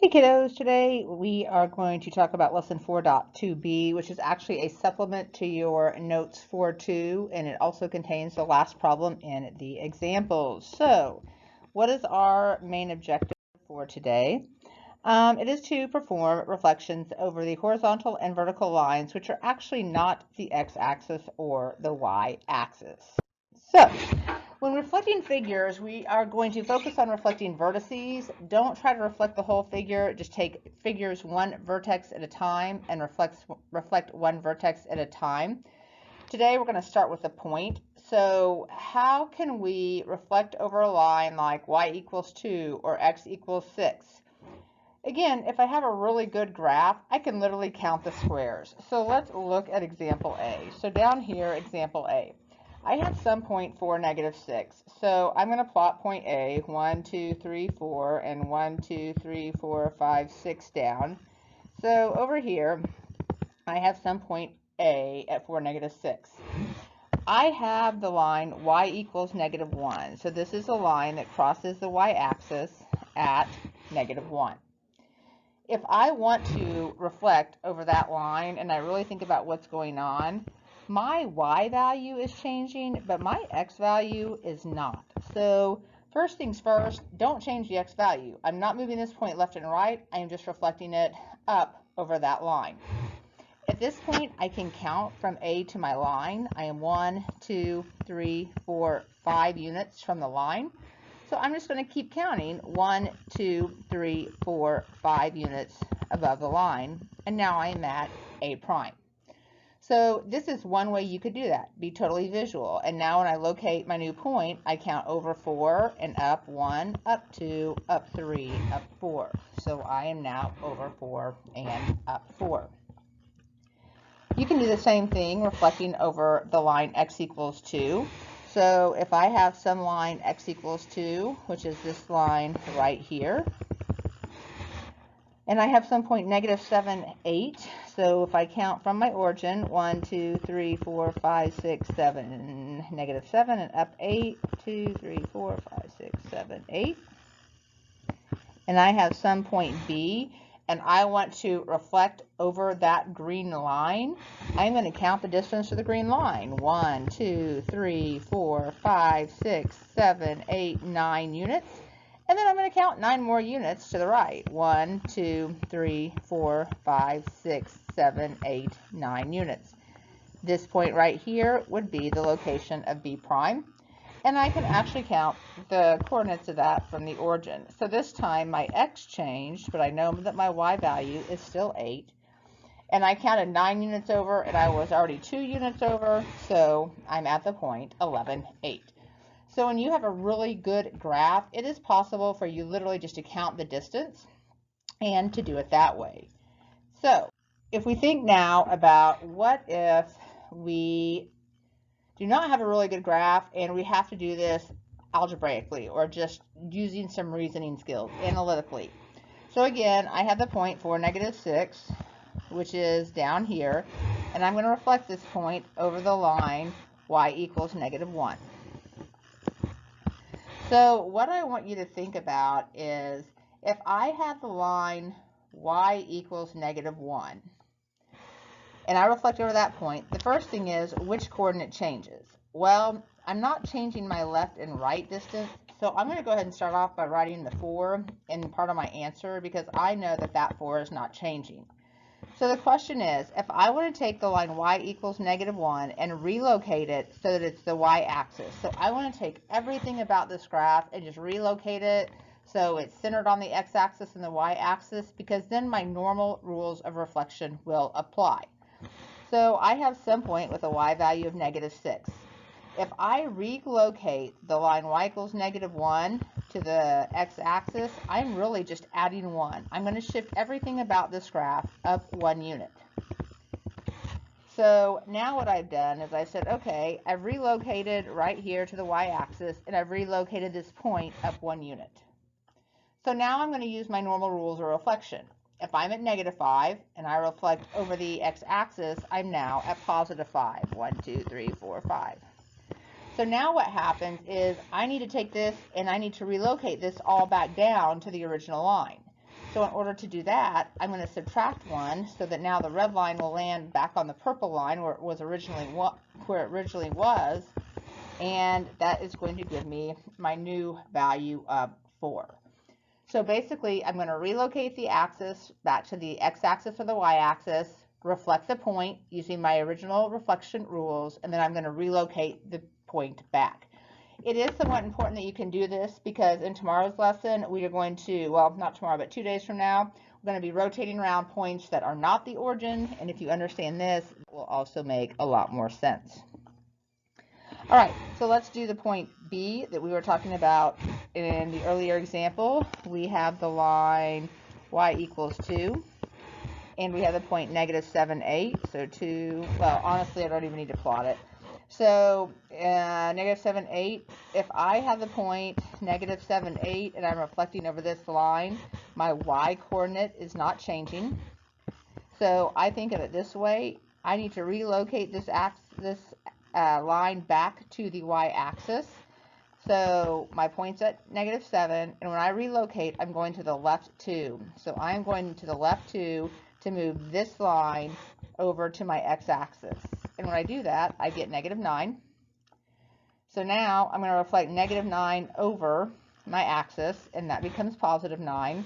Hey kiddos, today we are going to talk about lesson 4.2b, which is actually a supplement to your notes 4.2, and it also contains the last problem in the examples. So, what is our main objective for today? It is to perform reflections over the horizontal and vertical lines, which are actually not the x-axis or the y-axis. So, when reflecting figures, we are going to focus on reflecting vertices. Don't try to reflect the whole figure. Just take figures one vertex at a time and reflect one vertex at a time. Today, we're going to start with a point. So how can we reflect over a line like y equals 2 or x equals 6? Again, if I have a really good graph, I can literally count the squares. So let's look at example A. So down here, example A. I have some point for -6. So I'm going to plot point A, 1, 2, 3, 4, and 1, 2, 3, 4, 5, 6 down. So over here, I have some point A at 4, -6. I have the line y equals -1. So this is a line that crosses the y-axis at -1. If I want to reflect over that line and I really think about what's going on, my y value is changing, but my x value is not. So first things first, don't change the x value. I'm not moving this point left and right. I am just reflecting it up over that line. At this point, I can count from A to my line. I am 1, 2, 3, 4, 5 units from the line. So I'm just going to keep counting 1, 2, 3, 4, 5 units above the line, and now I'm at A prime. So this is one way you could do that, be totally visual. And now when I locate my new point, I count over 4 and up 1, up 2, up 3, up 4. So I am now over 4 and up 4. You can do the same thing reflecting over the line x equals 2. So if I have some line x equals 2, which is this line right here, and I have some point -7, 8, so if I count from my origin, 1, 2, 3, 4, 5, 6, 7, -7, and up 8, 2, 3, 4, 5, 6, 7, 8, and I have some point B, and I want to reflect over that green line, I'm going to count the distance to the green line. 1, 2, 3, 4, 5, 6, 7, 8, 9 units. And then I'm going to count 9 more units to the right. 1, 2, 3, 4, 5, 6, 7, 8, 9 units. This point right here would be the location of B prime. And I can actually count the coordinates of that from the origin. So this time my x changed, but I know that my y value is still 8. And I counted 9 units over, and I was already 2 units over, so I'm at the point 11, 8. So when you have a really good graph, it is possible for you literally just to count the distance and to do it that way. So if we think now about what if we do not have a really good graph and we have to do this algebraically or just using some reasoning skills analytically. So again, I have the point for -6, which is down here, and I'm going to reflect this point over the line y equals -1. So what I want you to think about is if I have the line y equals -1, and I reflect over that point, the first thing is which coordinate changes? Well, I'm not changing my left and right distance, so I'm going to go ahead and start off by writing the 4 in part of my answer because I know that that 4 is not changing. So the question is, if I want to take the line y equals -1 and relocate it so that it's the y-axis, so I want to take everything about this graph and just relocate it so it's centered on the x-axis and the y-axis, because then my normal rules of reflection will apply. So I have some point with a y value of -6. If I relocate the line y equals -1 to the x-axis, I'm really just adding 1. I'm going to shift everything about this graph up 1 unit. So now what I've done is I said, okay, I've relocated right here to the y-axis, and I've relocated this point up 1 unit. So now I'm going to use my normal rules of reflection. If I'm at -5 and I reflect over the x-axis, I'm now at +5. 1, 2, 3, 4, 5. So now what happens is I need to take this and I need to relocate this all back down to the original line. So in order to do that, I'm going to subtract 1 so that now the red line will land back on the purple line where it originally was, and that is going to give me my new value of 4. So basically, I'm going to relocate the axis back to the x-axis or the y-axis, reflect the point using my original reflection rules, and then I'm going to relocate the point back. It is somewhat important that you can do this because in tomorrow's lesson, we are going to, well, not tomorrow, but 2 days from now, we're going to be rotating around points that are not the origin, and if you understand this, it will also make a lot more sense. All right, so let's do the point B that we were talking about in the earlier example. We have the line y equals 2, and we have the point -7, 8. So 2, well, honestly, I don't even need to plot it. So -7, 8, if I have the point -7, 8, and I'm reflecting over this line, my y coordinate is not changing. So I think of it this way. I need to relocate this line back to the y-axis. So my point's at -7, and when I relocate, I'm going to the left 2. So I'm going to the left 2 to move this line over to my x-axis. And when I do that, I get -9. So now I'm going to reflect -9 over my axis, and that becomes +9.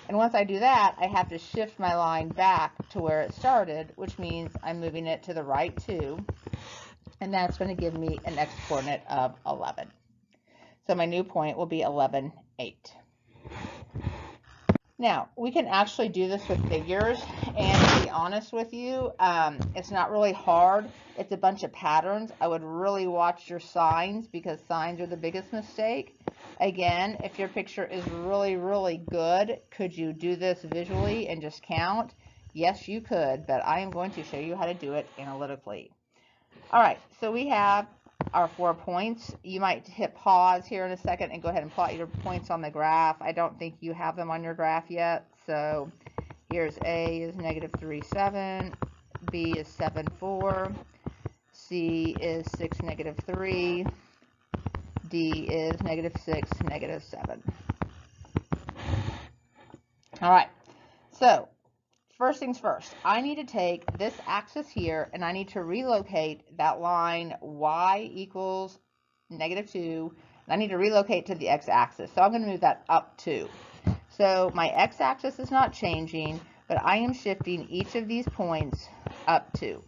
And once I do that, I have to shift my line back to where it started, which means I'm moving it to the right 2. And that's going to give me an x-coordinate of 11. So my new point will be 11, 8. Now, we can actually do this with figures, and to be honest with you, it's not really hard. It's a bunch of patterns. I would really watch your signs because signs are the biggest mistake. Again, if your picture is really, really good, could you do this visually and just count? Yes, you could, but I am going to show you how to do it analytically. All right, so we have our 4 points. You might hit pause here in a second and go ahead and plot your points on the graph. I don't think you have them on your graph yet. So here's A is -3, 7, B is 7, 4, C is 6, -3, D is -6, -7. All right, so first things first, I need to take this axis here and I need to relocate that line y equals -2, and I need to relocate to the x-axis. So I'm going to move that up 2. So my x-axis is not changing, but I am shifting each of these points up 2.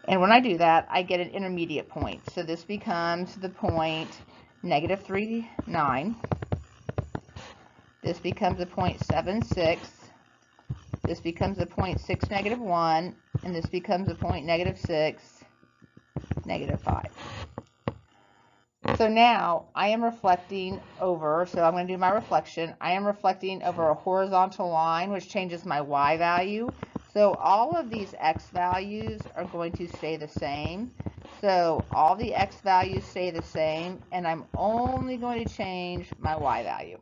And when I do that, I get an intermediate point. So this becomes the point -3, 9. This becomes the point 7, 6. This becomes the point 6, -1. And this becomes the point -6, -5. So now I am reflecting over, so I'm going to do my reflection. I am reflecting over a horizontal line, which changes my y value. So all of these x values are going to stay the same. So all the x values stay the same, and I'm only going to change my y value.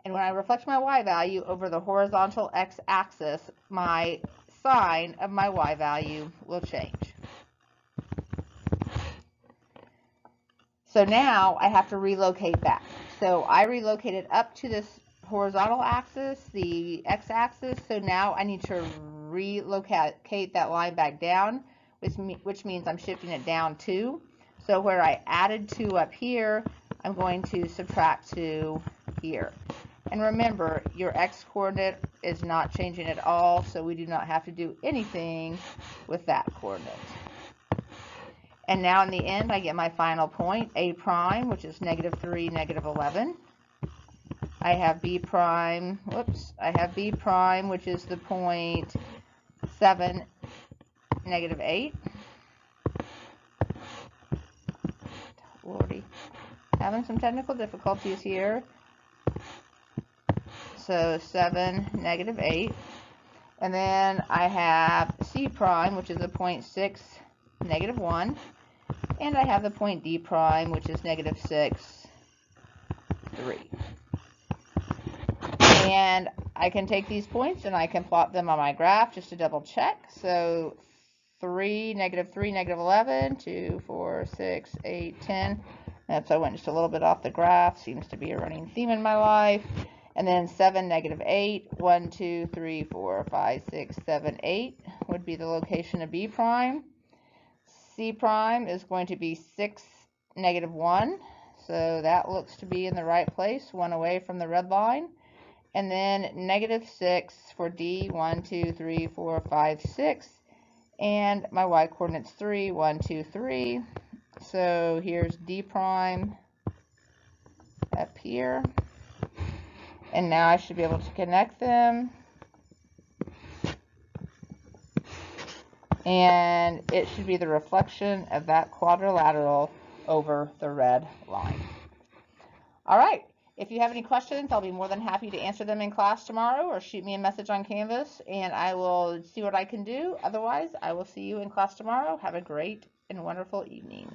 And when I reflect my y value over the horizontal x-axis, my sign of my y value will change. So now I have to relocate back. So I relocated up to this horizontal axis, the x-axis. So now I need to relocate that line back down, which means I'm shifting it down 2. So where I added 2 up here, I'm going to subtract 2 here. And remember, your x-coordinate is not changing at all, so we do not have to do anything with that coordinate. And now in the end, I get my final point, A prime, which is -3, -11. I have B prime, which is the point 7, -8. Lordy, having some technical difficulties here. So 7, -8. And then I have C prime, which is a point 6, -1. And I have the point D prime, which is -6, 3. And I can take these points and I can plot them on my graph just to double check. So 3, -3, -11, 2, 4, 6, 8, 10. And so I went just a little bit off the graph. Seems to be a running theme in my life. And then 7, -8. 1, 2, 3, 4, 5, 6, 7, 8 would be the location of B prime. C prime is going to be 6, -1. So that looks to be in the right place, one away from the red line. And then -6 for D, 1, 2, 3, 4, 5, 6. And my y coordinates 3, 1, 2, 3. So here's D prime up here. And now I should be able to connect them. And it should be the reflection of that quadrilateral over the red line. All right. If you have any questions, I'll be more than happy to answer them in class tomorrow, or shoot me a message on Canvas and I will see what I can do. Otherwise, I will see you in class tomorrow. Have a great and wonderful evening.